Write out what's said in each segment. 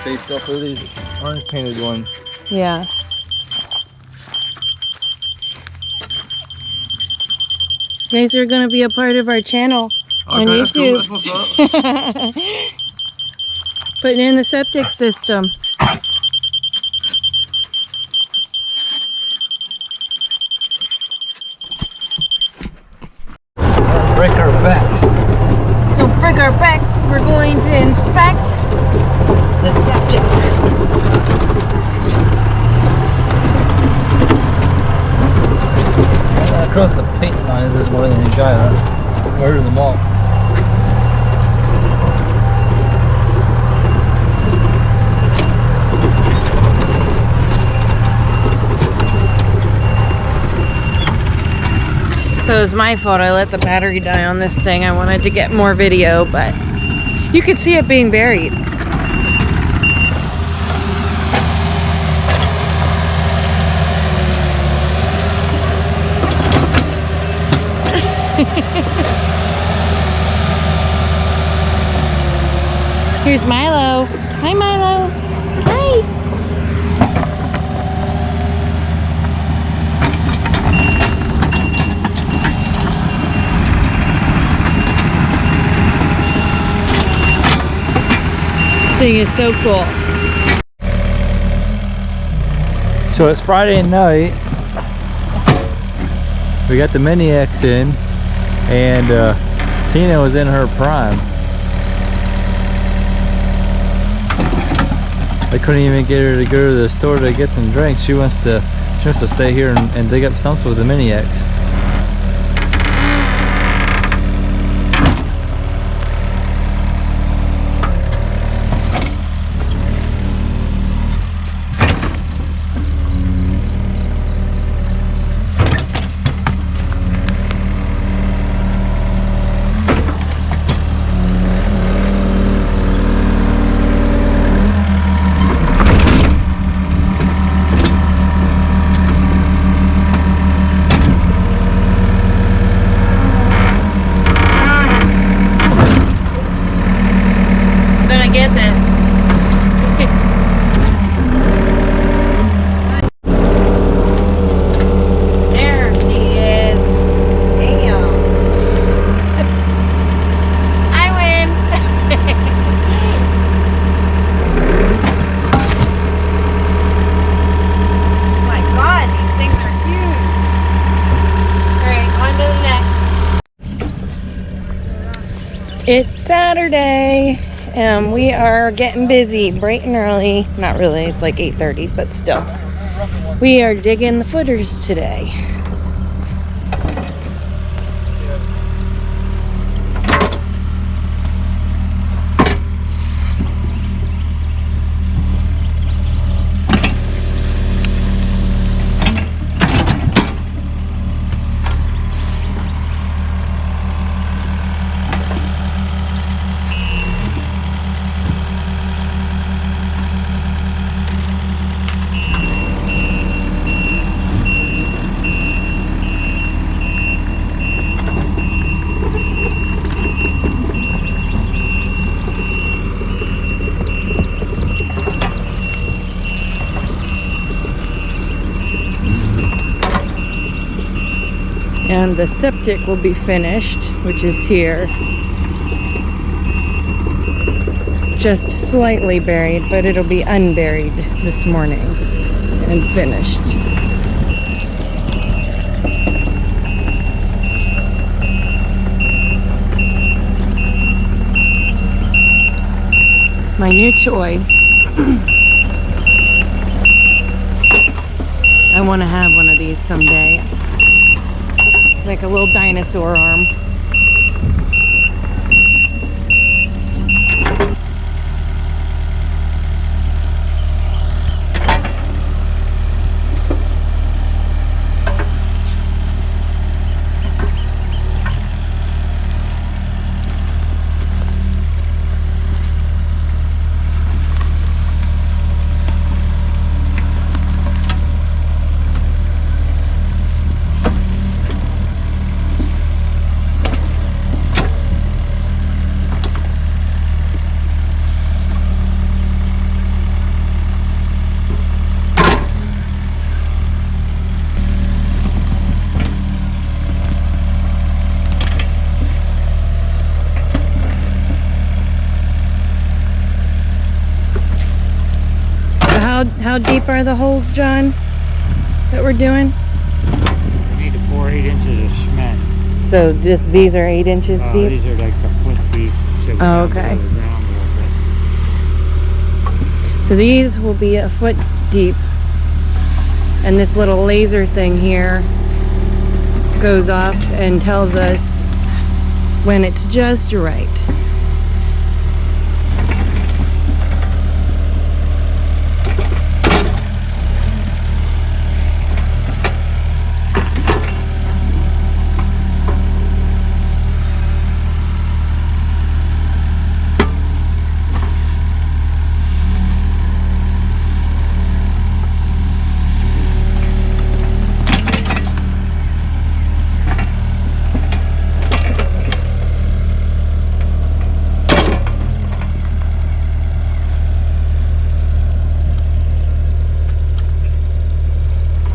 based off of these orange painted ones. Yeah. You guys are going to be a part of our channel on YouTube. That's cool. That's what's up. Putting in the septic system. Break our backs. Don't break our backs. We're going to inspect the septic. Across the paint line is this more than you got. Where's them all? So it was my fault. I let the battery die on this thing. I wanted to get more video, but you could see it being buried. Here's Milo. Hi, Milo. Hi. Thing is so cool. So it's Friday night. We got the Mini-X in, and Tina was in her prime. I couldn't even get her to go to the store to get some drinks. She wants to stay here and dig up stumps with the Mini-X. Get this. There she is. Damn. I win. Oh my God, these things are huge. All right, on to the next. It's Saturday. We are getting busy bright and early. Not really, it's like 8:30, but still. We are digging the footers today. And the septic will be finished, which is here. Just slightly buried, but it'll be unburied this morning and finished. My new toy. I want to have one of these someday. Like a little dinosaur arm. How deep are the holes, John, that we're doing? We need to pour 8 inches of cement. So these are 8 inches deep? These are like a foot deep. So we're down Okay. below the ground a little bit. So these will be a foot deep. And this little laser thing here goes off and tells us when it's just right.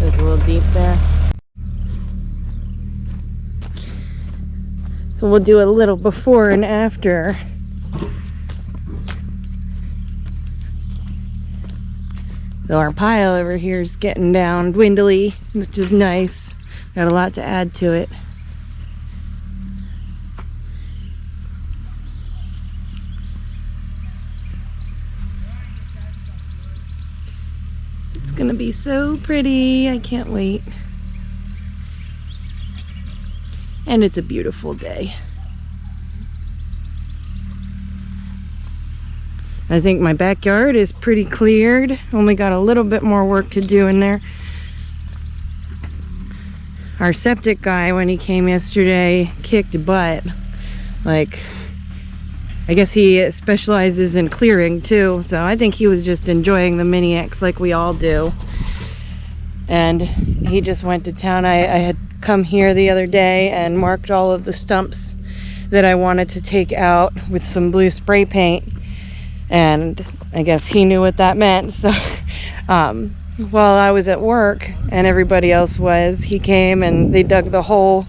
It's a little deep there. So we'll do a little before and after. So our pile over here is getting down dwindly, which is nice. Got a lot to add to it. It's gonna be so pretty. I can't wait. And it's a beautiful day. I think my backyard is pretty cleared. Only got a little bit more work to do in there. Our septic guy, when he came yesterday, kicked butt. Like, I guess he specializes in clearing too, so I think he was just enjoying the Mini-X like we all do. And he just went to town. I had come here the other day and marked all of the stumps that I wanted to take out with some blue spray paint, and I guess he knew what that meant. So while I was at work and everybody else was, he came and they dug the hole,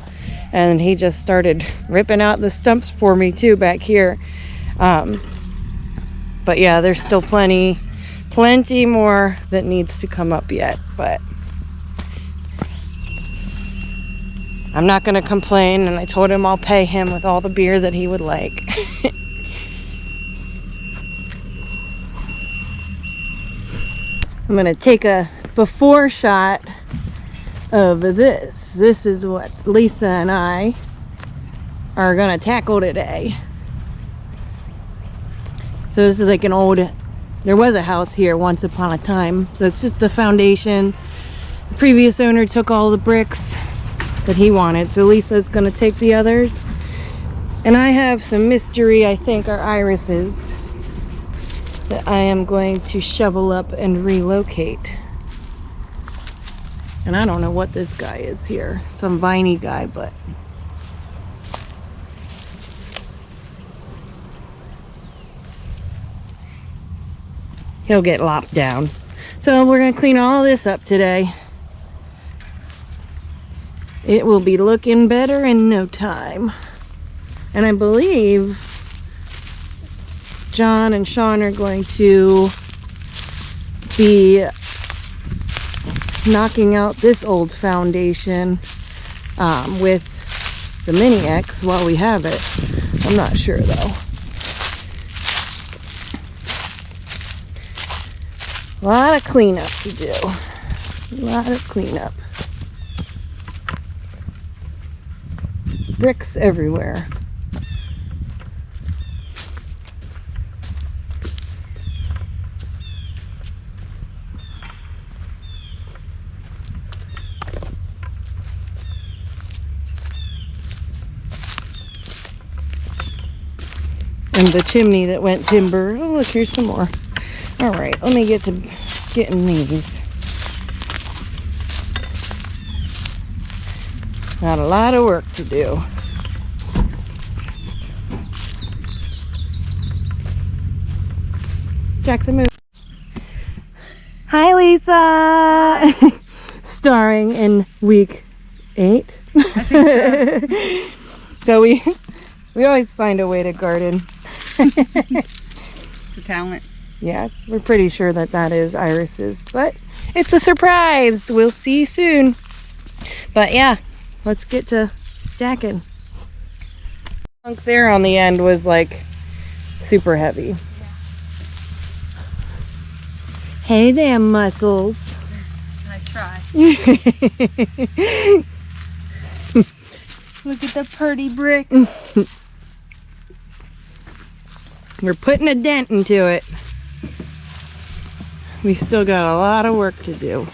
and he just started ripping out the stumps for me too back here. But yeah, there's still plenty more that needs to come up yet, but I'm not gonna complain, and I told him I'll pay him with all the beer that he would like. I'm gonna take a before shot of this. This is what Lisa and I are gonna tackle today. So this is like an old, there was a house here once upon a time. So it's just the foundation. The previous owner took all the bricks that he wanted. So Lisa's gonna take the others. And I have some mystery, I think, are irises that I am going to shovel up and relocate. And I don't know what this guy is here. Some viney guy, but he'll get lopped down. So we're gonna clean all this up today. It will be looking better in no time. And I believe John and Sean are going to be knocking out this old foundation with the Mini-X while we have it. I'm not sure though. A lot of cleanup to do. A lot of cleanup. Bricks everywhere. And the chimney that went timber. Oh, look, here's some more. All right, let me get to getting these. Got a lot of work to do. Jackson, move. Hi, Lisa. Starring in week 8. I think so. So we always find a way to garden. It's a talent. Yes, we're pretty sure that that is Iris's, but it's a surprise. We'll see you soon. But yeah, let's get to stacking. Chunk there on the end was like super heavy. Hey there, Muscles. I try. Look at the pretty brick. We're putting a dent into it. We still got a lot of work to do.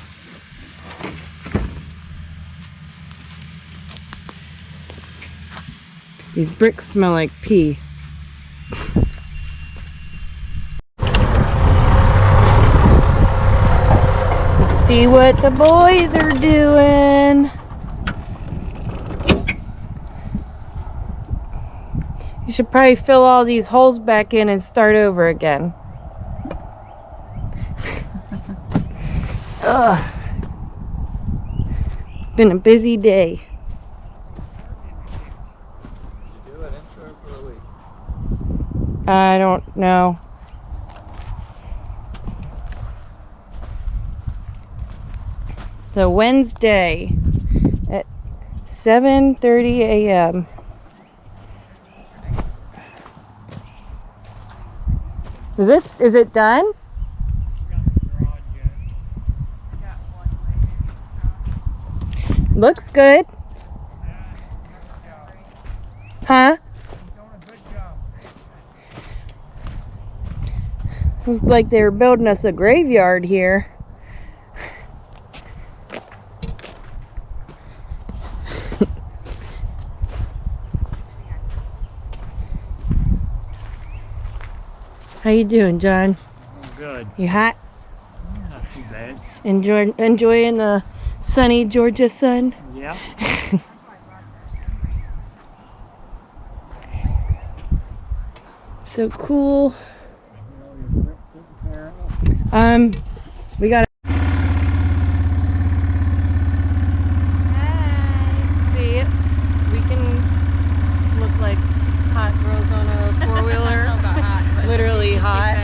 These bricks smell like pee. Let's see what the boys are doing. You should probably fill all these holes back in and start over again. Ugh. Been a busy day. I don't know. So Wednesday at 7:30 a.m. Is it done? Looks good. Huh? It's like they were building us a graveyard here. How you doing, John? I'm good. You hot? Not too bad. Enjoying the sunny Georgia sun? Yeah. So cool. We got. See it? We can look like hot girls on a four-wheeler. Literally hot.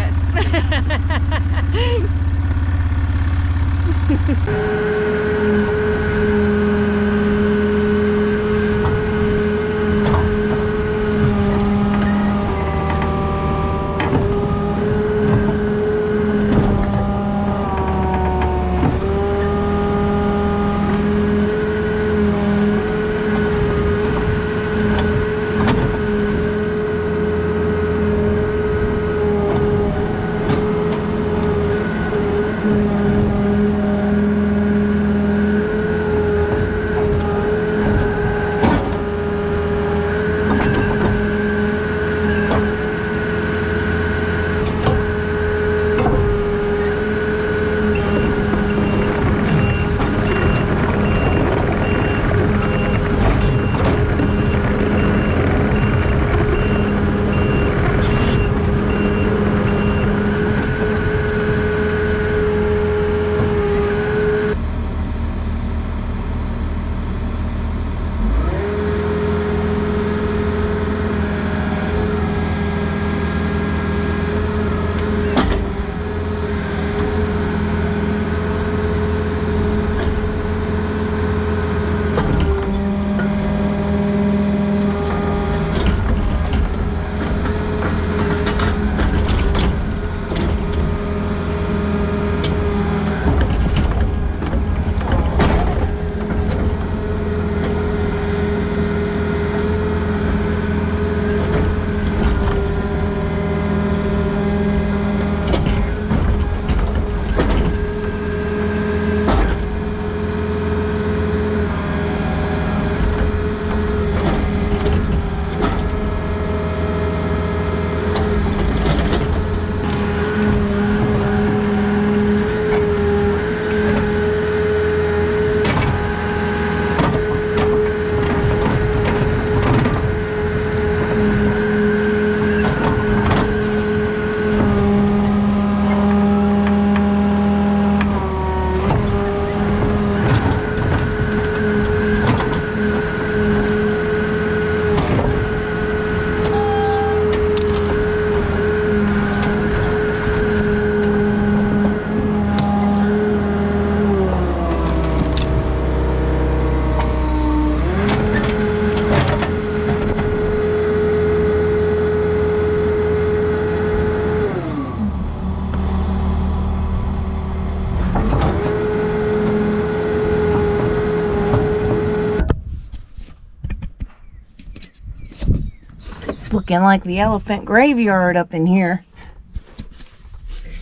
It's looking like the elephant graveyard up in here.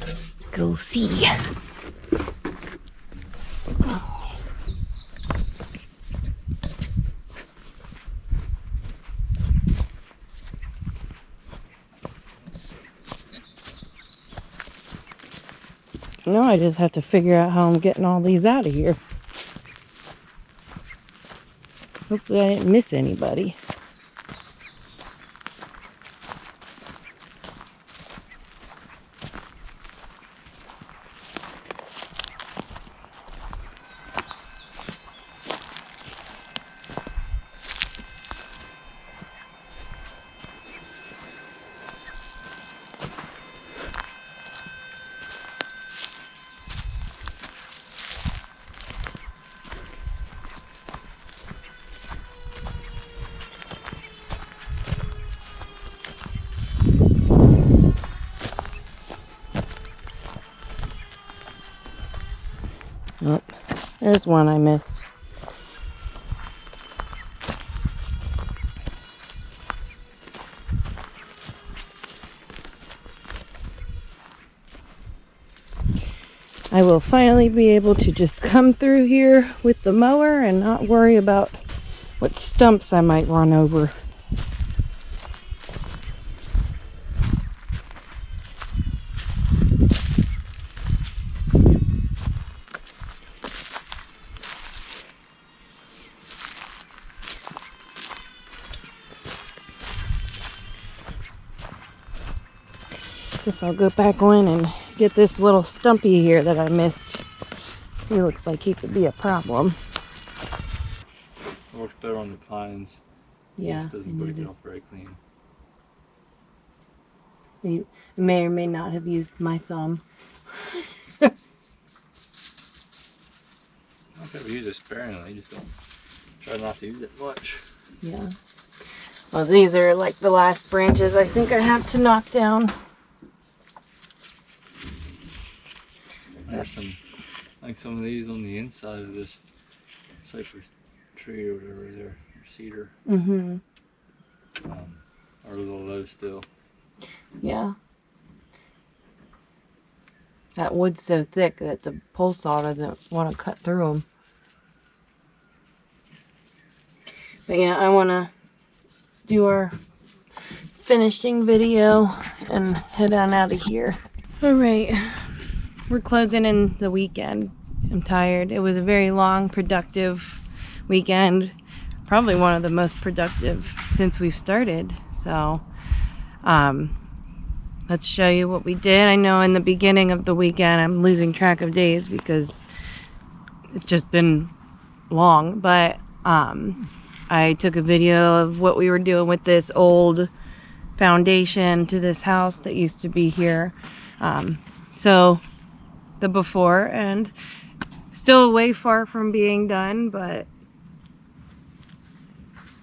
Let's go see. Now I just have to figure out how I'm getting all these out of here. Hopefully I didn't miss anybody. Oh, there's one I missed. I will finally be able to just come through here with the mower and not worry about what stumps I might run over. Guess I'll go back on and get this little stumpy here that I missed. He looks like he could be a problem. It works better on the pines. Yeah. This doesn't break it off very clean. You may or may not have used my thumb. Okay, we use it sparingly, just don't try not to use it much. Yeah. Well, these are like the last branches I think I have to knock down. There's some of these on the inside of this cypress tree or whatever there, or cedar. Mm-hmm. Are a little low still. Yeah. That wood's so thick that the pole saw doesn't want to cut through them. But yeah, I want to do our finishing video and head on out of here. Alright, we're closing in the weekend. I'm tired. It was a very long, productive weekend. Probably one of the most productive since we've started. So, let's show you what we did. I know in the beginning of the weekend I'm losing track of days because it's just been long, but I took a video of what we were doing with this old foundation to this house that used to be here. So the before, and still way far from being done, but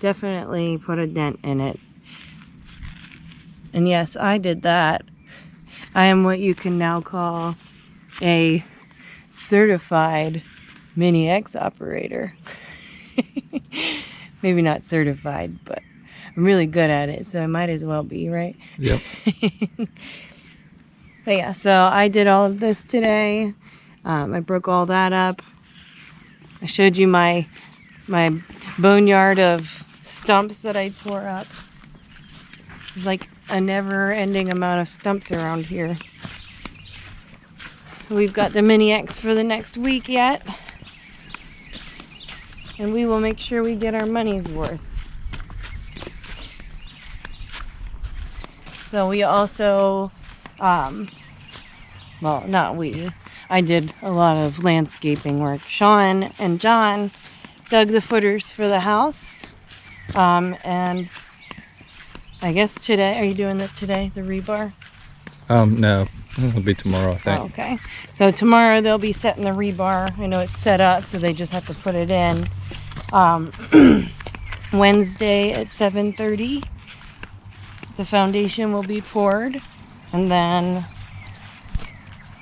definitely put a dent in it. And yes, I did that. I am what you can now call a certified Mini-X operator. Maybe not certified, but I'm really good at it, so I might as well be, right? Yep. But yeah, so I did all of this today. I broke all that up. I showed you my boneyard of stumps that I tore up. It's like a never-ending amount of stumps around here. We've got the Mini-X for the next week yet. And we will make sure we get our money's worth. So we also, well, not we, I did a lot of landscaping work. Sean and John dug the footers for the house. And I guess today, are you doing that today, the rebar? No, it'll be tomorrow, I think. Oh, okay. So tomorrow they'll be setting the rebar. I know it's set up, so they just have to put it in. Wednesday at 7:30, the foundation will be poured, and then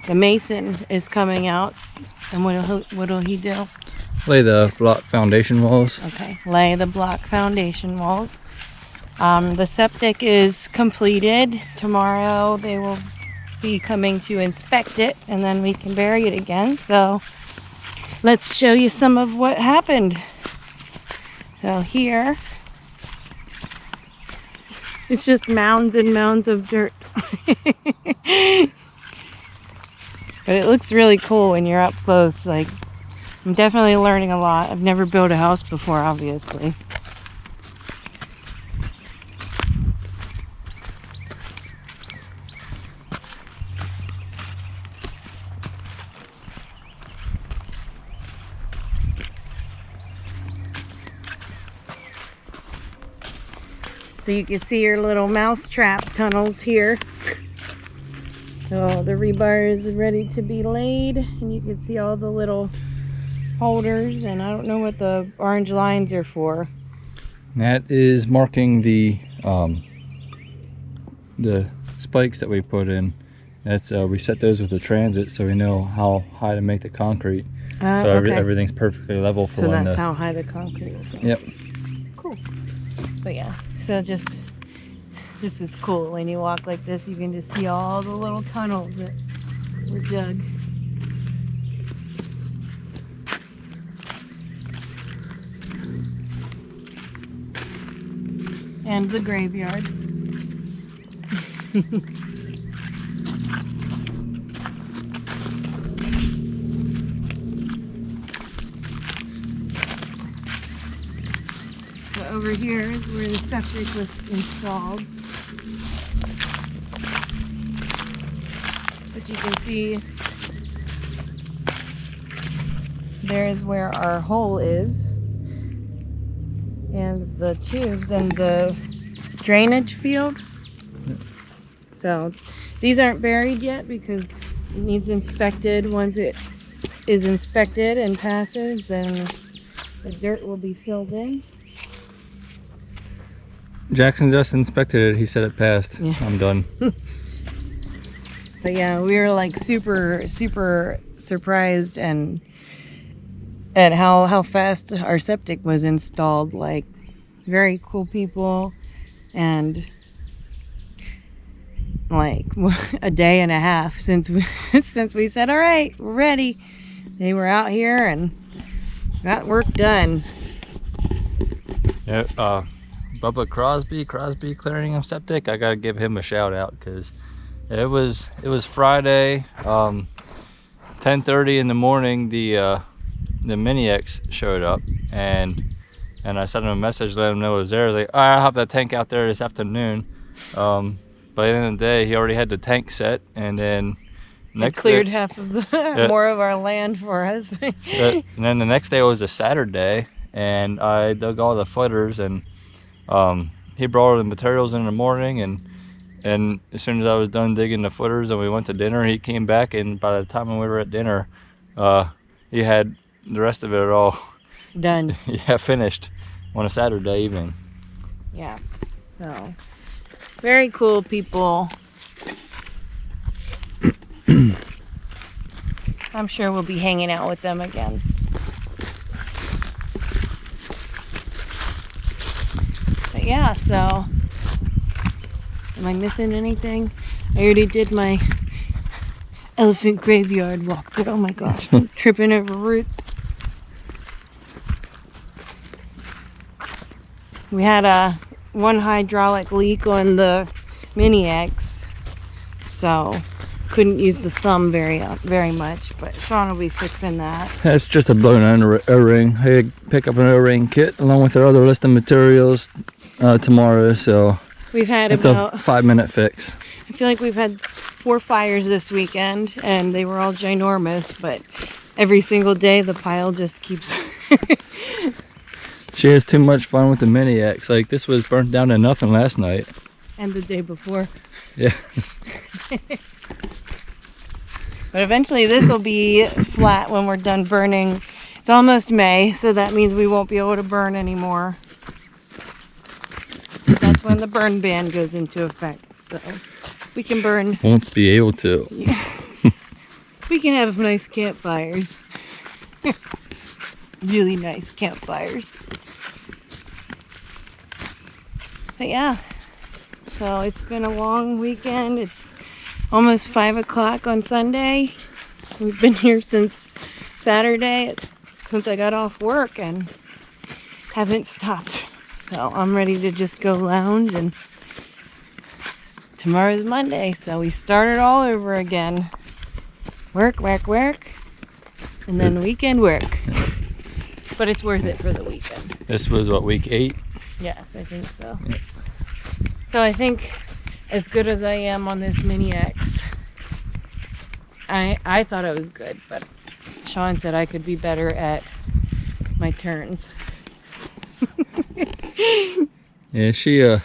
the mason is coming out. And what'll he do? Lay the block foundation walls. Okay, lay the block foundation walls. The septic is completed. Tomorrow they will be coming to inspect it, and then we can bury it again. So let's show you some of what happened. So here, it's just mounds and mounds of dirt. But it looks really cool when you're up close. Like, I'm definitely learning a lot. I've never built a house before, obviously. So you can see your little mouse trap tunnels here. So the rebar is ready to be laid, and you can see all the little holders, and I don't know what the orange lines are for. That is marking the spikes that we put in. That's we set those with the transit so we know how high to make the concrete. So Okay. everything's perfectly level for So when that's how high the concrete is going. Yep. Cool. But yeah, so just, this is cool. When you walk like this, you can just see all the little tunnels that were dug. And the graveyard. So over here is where the septic was installed. But you can see there is where our hole is, and the tubes and the drainage field. So these aren't buried yet because it needs inspected. Once it is inspected and passes, then the dirt will be filled in. Jackson just inspected it. He said it passed. Yeah. I'm done. But yeah, we were like super surprised and at how fast our septic was installed. Like, very cool people, and like a day and a half since we said, all right, we're ready. They were out here and got work done. Yeah, Bubba Crosby Clearing of Septic. I gotta give him a shout out because it was Friday, 10:30 in the morning. The Mini-X showed up, and I sent him a message, let him know it was there. I was like, all right, I'll have that tank out there this afternoon. By the end of the day, he already had the tank set, and then next Cleared day, half of the more of our land for us. and then the next day was a Saturday, and I dug all the footers, and he brought the materials in the morning, and as soon as I was done digging the footers and we went to dinner, he came back, and by the time we were at dinner, he had the rest of it all Done. yeah, finished on a Saturday evening. Yeah. So very cool people. I'm sure we'll be hanging out with them again. But yeah, so am I missing anything? I already did my elephant graveyard walkthrough. Oh my gosh, I'm tripping over roots. We had one hydraulic leak on the Mini-X, so couldn't use the thumb very much, but Sean will be fixing that. That's just a blown O-ring. I pick up an O-ring kit along with our other list of materials tomorrow, so We've had it's about, a 5-minute fix. I feel like we've had 4 fires this weekend, and they were all ginormous, but every single day the pile just keeps... She has too much fun with the Mini-X. Like, this was burnt down to nothing last night. And the day before. Yeah. But eventually this will be flat when we're done burning. It's almost May, so that means we won't be able to burn anymore. That's when the burn ban goes into effect. So we can burn. Won't be able to. Yeah. We can have nice campfires. Really nice campfires. But yeah, so it's been a long weekend. It's almost 5 o'clock on Sunday. We've been here since Saturday, since I got off work, and haven't stopped. So I'm ready to just go lounge, and tomorrow's Monday, so we start it all over again. Work, work, work, and then weekend work. But it's worth it for the weekend. This was what, week 8? Yes, I think so. Yeah. So I think as good as I am on this Mini X, I thought it was good, but Sean said I could be better at my turns. Yeah, she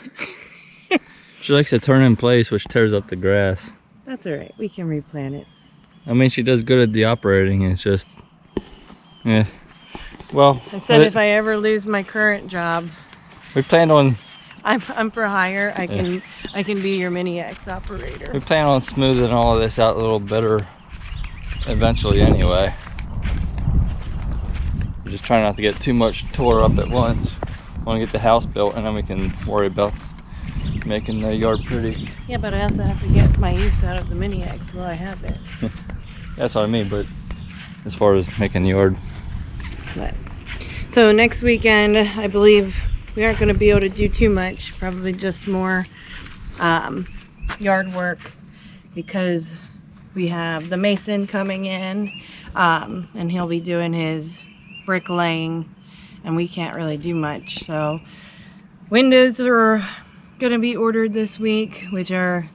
likes to turn in place, which tears up the grass. That's all right. We can replant it. I mean, she does good at the operating. It's just, yeah. Well, I said if I ever lose my current job, we plan on I'm for hire. I can be your Mini X operator. we plan on smoothing all of this out a little better eventually, anyway. We're just trying not to get too much tore up at once. Want to get the house built, and then we can worry about making the yard pretty. Yeah, but I also have to get my use out of the Mini X while I have it. That's what I mean, but as far as making the yard. But, so next weekend, I believe we aren't going to be able to do too much. Probably just more yard work, because we have the mason coming in, and he'll be doing his bricklaying, and we can't really do much. So windows are going to be ordered this week, which are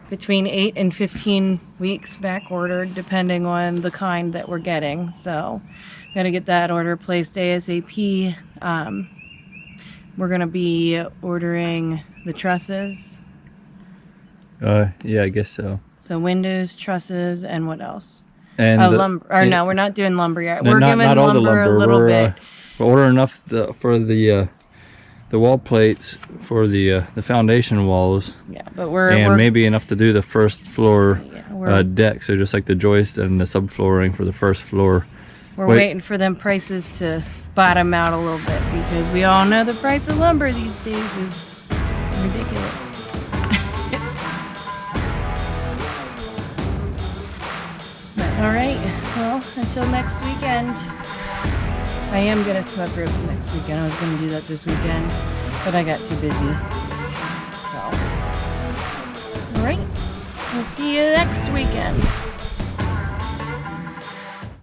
between 8 and 15 weeks back ordered, depending on the kind that we're getting. So got to get that order placed ASAP. We're going to be ordering the trusses. Yeah, I guess so. So windows, trusses, and what else? And lumber. Or no, we're not doing lumber yet. No, We're not giving all the lumber a little bit. We're ordering enough for the wall plates for the foundation walls. Yeah, but we're maybe enough to do the first floor yeah, deck. So just like the joist and the subflooring for the first floor. We're waiting for them prices to bottom out a little bit, because we all know the price of lumber these days is ridiculous. All right, well, until next weekend. I am going to smoke ropes next weekend. I was going to do that this weekend, but I got too busy. So, all right, we'll see you next weekend.